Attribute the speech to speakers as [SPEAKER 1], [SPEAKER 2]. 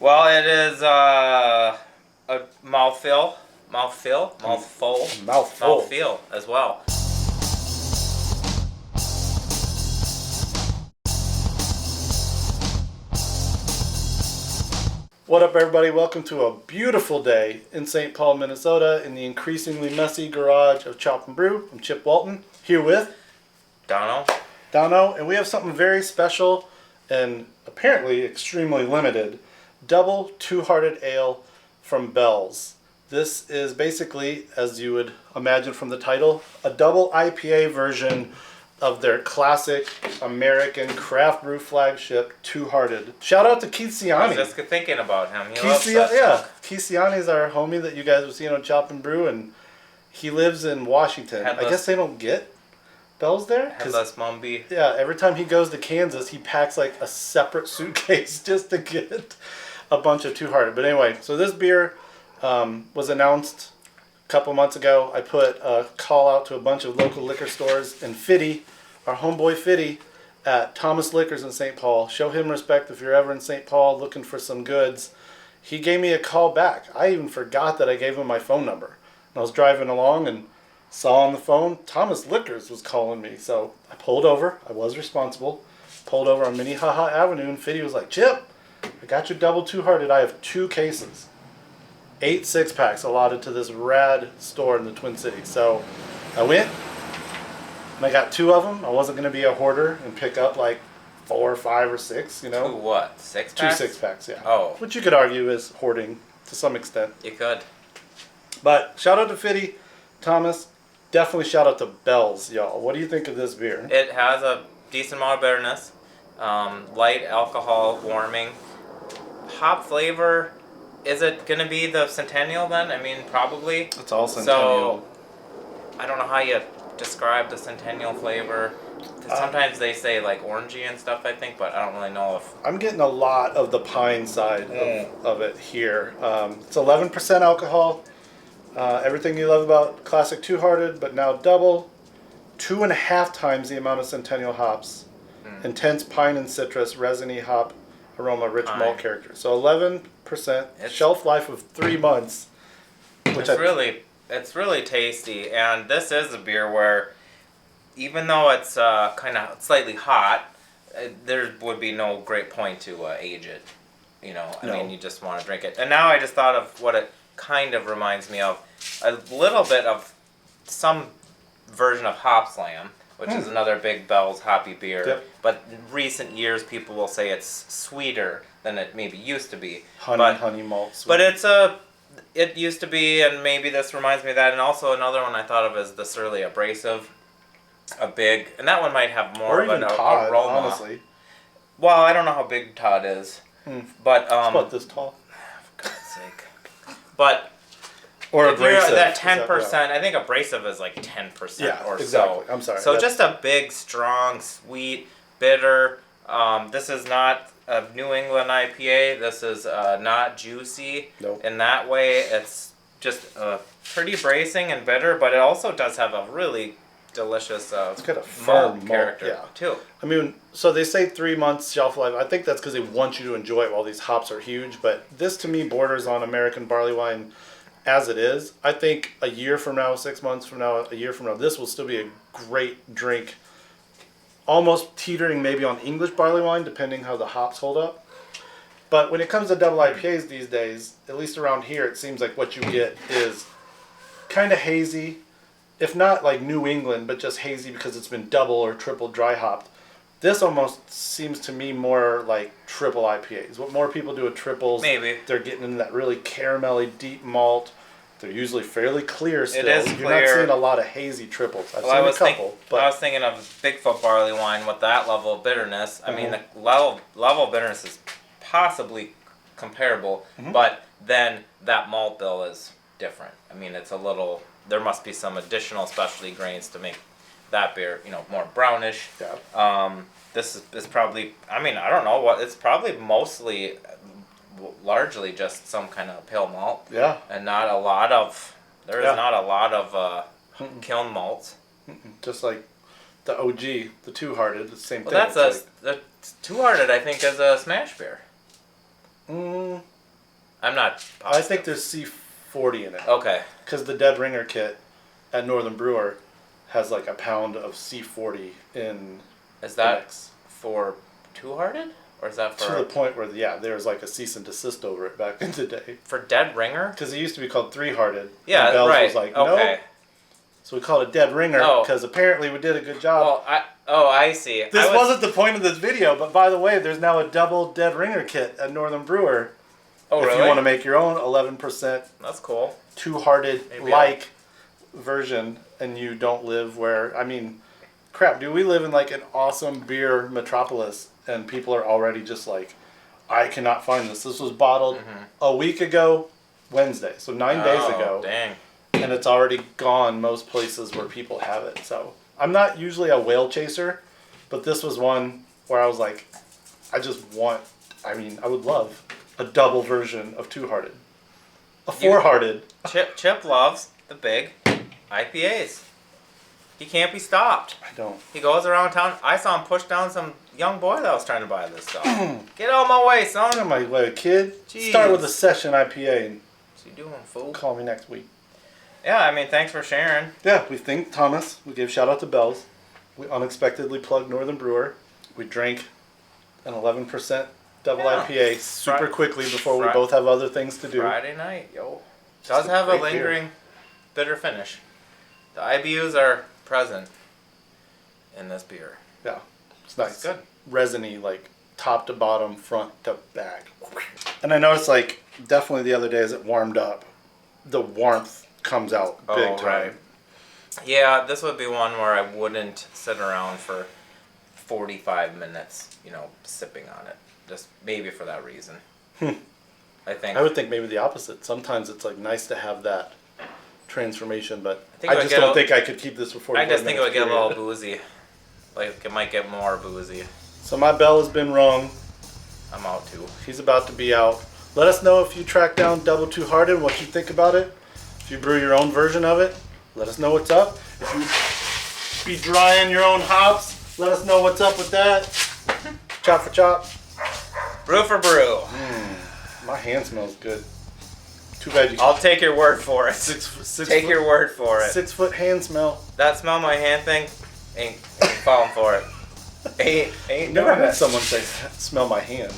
[SPEAKER 1] Well, it is a mouthfeel as well.
[SPEAKER 2] What up, everybody? Welcome to a beautiful day in St. Paul, Minnesota, in the increasingly messy garage of Chop and Brew. I'm Chip Walton, here with
[SPEAKER 1] Dono,
[SPEAKER 2] and we have something very special and apparently extremely limited. Double Two-Hearted Ale from Bell's. This is basically, as you would imagine from the title, a double IPA version of their classic American craft brew flagship, Two-Hearted. Shout out to Keith Ciani.
[SPEAKER 1] I was just thinking about him. Keith
[SPEAKER 2] Ciani is our homie that you guys have seen on Chop and Brew, and he lives in Washington. I guess they don't get Bell's there?
[SPEAKER 1] Headless Mumby.
[SPEAKER 2] Yeah, every time he goes to Kansas, he packs like a separate suitcase just to get a bunch of Two-Hearted. But anyway, so this beer was announced a couple months ago. I put a call out to a bunch of local liquor stores, and Fitty, our homeboy Fitty at Thomas Liquors in St. Paul, show him respect if you're ever in St. Paul looking for some goods. He gave me a call back. I even forgot that I gave him my phone number. And I was driving along and saw on the phone Thomas Liquors was calling me. So I pulled over. I was responsible. Pulled over on Minnehaha Avenue, and Fitty was like, "Chip, I got your double Two-Hearted. I have 2 cases. 8 6-packs allotted to this rad store in the Twin Cities." So I went and I got 2 of them. I wasn't going to be a hoarder and pick up like 4 or 5 or 6, you know.
[SPEAKER 1] 2 what? 6
[SPEAKER 2] 2
[SPEAKER 1] packs?
[SPEAKER 2] 6-packs, yeah.
[SPEAKER 1] Oh.
[SPEAKER 2] Which you could argue is hoarding to some extent.
[SPEAKER 1] You could.
[SPEAKER 2] But shout out to Fitty, Thomas. Definitely shout out to Bell's, y'all. What do you think of this beer?
[SPEAKER 1] It has a decent amount of bitterness. Light alcohol, warming. Hop flavor. Is it going to be the Centennial then? I mean, probably.
[SPEAKER 2] It's all Centennial.
[SPEAKER 1] So, I don't know how you describe the Centennial flavor. Sometimes they say like orangey and stuff, I think, but I don't really know if...
[SPEAKER 2] I'm getting a lot of the pine side of it here. It's 11% alcohol. Everything you love about classic Two-Hearted, but now double. 2.5 times the amount of Centennial hops. Intense pine and citrus, resiny hop aroma, rich malt character. So 11%, shelf life of 3 months.
[SPEAKER 1] It's really tasty, and this is a beer where, even though it's kind of slightly hot, there would be no great point to age it. You know, I mean, you just want to drink it. And now I just thought of what it kind of reminds me of, a little bit of some version of Hop Slam, which is another big Bell's hoppy beer.
[SPEAKER 2] Yep.
[SPEAKER 1] But in recent years, people will say it's sweeter than it maybe used to be.
[SPEAKER 2] Honey malt sweet.
[SPEAKER 1] But it used to be, and maybe this reminds me of that. And also another one I thought of is the Surly Abrasive, and that one might have more of an
[SPEAKER 2] Todd,
[SPEAKER 1] aroma.
[SPEAKER 2] honestly.
[SPEAKER 1] Well, I don't know how big Todd is, but
[SPEAKER 2] it's about this tall.
[SPEAKER 1] For God's sake. But
[SPEAKER 2] or
[SPEAKER 1] if you're
[SPEAKER 2] abrasive.
[SPEAKER 1] that 10%, I think abrasive is like 10% or
[SPEAKER 2] exactly.
[SPEAKER 1] so.
[SPEAKER 2] I'm sorry.
[SPEAKER 1] So just a big, strong, sweet, bitter. This is not a New England IPA. This is not juicy.
[SPEAKER 2] Nope.
[SPEAKER 1] In that way, it's just pretty bracing and bitter, but it also does have a really delicious
[SPEAKER 2] it's got a firm
[SPEAKER 1] malt character too.
[SPEAKER 2] I mean, so they say 3 months shelf life. I think that's because they want you to enjoy it while these hops are huge. But this to me borders on American barley wine as it is. I think a year from now, 6 months from now, a year from now, this will still be a great drink. Almost teetering maybe on English barley wine, depending how the hops hold up. But when it comes to double IPAs these days, at least around here, it seems like what you get is kind of hazy. If not like New England, but just hazy because it's been double or triple dry hopped. This almost seems to me more like triple IPAs. What more people do with triples,
[SPEAKER 1] maybe
[SPEAKER 2] they're getting into that really caramelly, deep malt. They're usually fairly clear still.
[SPEAKER 1] It is
[SPEAKER 2] You're
[SPEAKER 1] clear.
[SPEAKER 2] not seeing a lot of hazy triples. I've seen a couple.
[SPEAKER 1] I was thinking of Bigfoot barley wine with that level of bitterness. I mean, the level of bitterness is possibly comparable, but then that malt bill is different. I mean, it's a little... There must be some additional specialty grains to make that beer, more brownish.
[SPEAKER 2] Yeah.
[SPEAKER 1] This is probably, I mean, I don't know what, it's probably mostly, largely just some kind of pale malt.
[SPEAKER 2] Yeah.
[SPEAKER 1] And not a lot of kiln malts.
[SPEAKER 2] Just like the OG, the Two-Hearted, the same thing.
[SPEAKER 1] Well, the Two-Hearted, I think, is a smash beer. I'm not positive.
[SPEAKER 2] I think there's C40 in it.
[SPEAKER 1] Okay.
[SPEAKER 2] Because the Dead Ringer kit at Northern Brewer has like a pound of C40 in
[SPEAKER 1] Is that
[SPEAKER 2] the mix.
[SPEAKER 1] for Two-Hearted? Or is that for...
[SPEAKER 2] To the point where, there was like a cease and desist over it back in the day.
[SPEAKER 1] For Dead Ringer?
[SPEAKER 2] Because it used to be called Three-Hearted.
[SPEAKER 1] Yeah,
[SPEAKER 2] and Bell's
[SPEAKER 1] right.
[SPEAKER 2] was like,
[SPEAKER 1] okay.
[SPEAKER 2] no. So we called it Dead Ringer because apparently we did a good job.
[SPEAKER 1] Well, I see.
[SPEAKER 2] This wasn't the point of this video, but by the way, there's now a double Dead Ringer kit at Northern Brewer.
[SPEAKER 1] Oh, really?
[SPEAKER 2] If you want to make your own 11%
[SPEAKER 1] That's cool.
[SPEAKER 2] Two-Hearted version, and you don't live where, I mean, crap, dude, we live in like an awesome beer metropolis, and people are already just like, I cannot find this. This was bottled a week ago, Wednesday, so 9 days ago.
[SPEAKER 1] Dang.
[SPEAKER 2] And it's already gone most places where people have it. So I'm not usually a whale chaser, but this was one where I was like, I would love a double version of Two-Hearted. A Four-Hearted.
[SPEAKER 1] Chip loves the big IPAs. He can't be stopped.
[SPEAKER 2] I don't.
[SPEAKER 1] He goes around town. I saw him push down some young boy that was trying to buy this stuff. Get out of my way, son.
[SPEAKER 2] Get out of my way, kid.
[SPEAKER 1] Jeez.
[SPEAKER 2] Start with a session IPA and
[SPEAKER 1] What's he doing, fool?
[SPEAKER 2] call me next week.
[SPEAKER 1] Yeah, I mean, thanks for sharing.
[SPEAKER 2] Yeah, we thanked Thomas. We gave shout out to Bell's. We unexpectedly plugged Northern Brewer. We drank an 11% double IPA super quickly before we both have other things to do.
[SPEAKER 1] Friday night, yo. Does have a lingering bitter finish. The IBUs are present in this beer.
[SPEAKER 2] Yeah, it's nice.
[SPEAKER 1] It's good.
[SPEAKER 2] Resiny, like top to bottom, front to back. And I noticed, like, definitely the other day as it warmed up, the warmth comes out big time.
[SPEAKER 1] Right. Yeah, this would be one where I wouldn't sit around for 45 minutes, sipping on it. Just maybe for that reason. I
[SPEAKER 2] would think maybe the opposite. Sometimes it's like nice to have that transformation, but
[SPEAKER 1] I
[SPEAKER 2] just don't think I could keep this before.
[SPEAKER 1] I just think it would get a little boozy. Like it might get more boozy.
[SPEAKER 2] So my bell has been rung.
[SPEAKER 1] I'm out too.
[SPEAKER 2] He's about to be out. Let us know if you track down Double Two-Hearted, what you think about it. If you brew your own version of it, let us know what's up. If you be drying your own hops, let us know what's up with that. Chop for chop.
[SPEAKER 1] Brew for brew.
[SPEAKER 2] My hand smells good. Too bad you can't.
[SPEAKER 1] I'll take your word for it. Take your word for it.
[SPEAKER 2] 6 foot hand smell.
[SPEAKER 1] That smell my hand thing ain't falling for it. Ain't
[SPEAKER 2] Never
[SPEAKER 1] doing
[SPEAKER 2] had
[SPEAKER 1] it.
[SPEAKER 2] someone say, smell my hand.